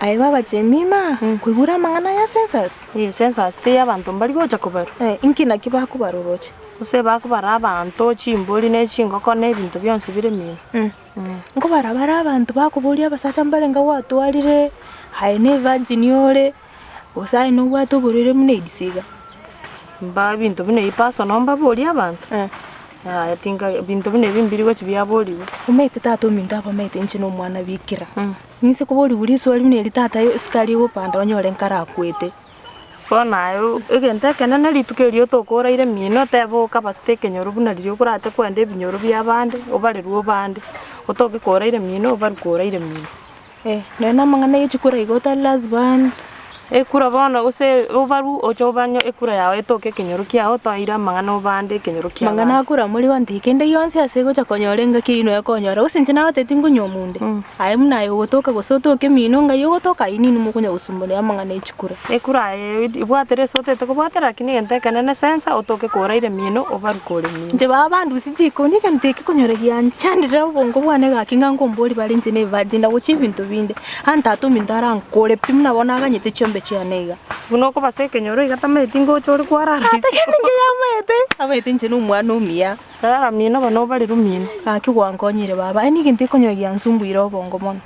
Aye baba Jemima, kuigura mangana ya census. Census te abantu mbali gocha kubara. Inki nakiba kubaroroche. Use bakubara abantu chimboli ne chingoko ne bintu byonse bire mino. Ngo barabara abantu bakubuli abasacha mbalenga watwalire haye ne virgin yole. Osaye no watuburire munedisiga. Mba bintu bine ipasa nomba boli abantu. I think bintu bine bimbiri gocha byaboli. Umete tato minda apa mete nchino mwana bikira. Nise kuboli uri swali ne tata yo skali upanda onyole nkara akwete. Bona yo egente kenene litukerio tokora ire mino tebo kapasite kenyoru buna lirio kurate kwende binyoru byabande obale ruo bande otoke kora ire mino obale kora ire mino. Nena mangana yichikura igota husband. Ekura bona use obaru ochobanyo ekura yawe toke kenyoru kiao to ira mangana obande kenyoru kiao. Mangana akura muri wandi kende yonse asego cha konyorenga kino yakonyora usinjina watete ngunyomunde. Aye muna yo gotoka gosotoke mino nga yo gotoka ini numukunya usumbone ya mangana yichikura. Ekura ibwatere sote to kubwatera kini ente kanene sensa otoke kora ire mino obaru kore mino. Je babandu sijiko ni kanteke konyoregia nchandira bongo bwane gakinga ngomboli bali njine vagina guchibintu binde. Anta tumindara nkore pimna bona ganyete chombe chianega. Bunoko base kenyoro igatame tingo chori kwara risi. Atekenenge yamwete. Amete njine umwana umia. Ara mino bano bali rumino. Akigwangonyire baba. Ani kinte konyogia nsumbuira obongo mono.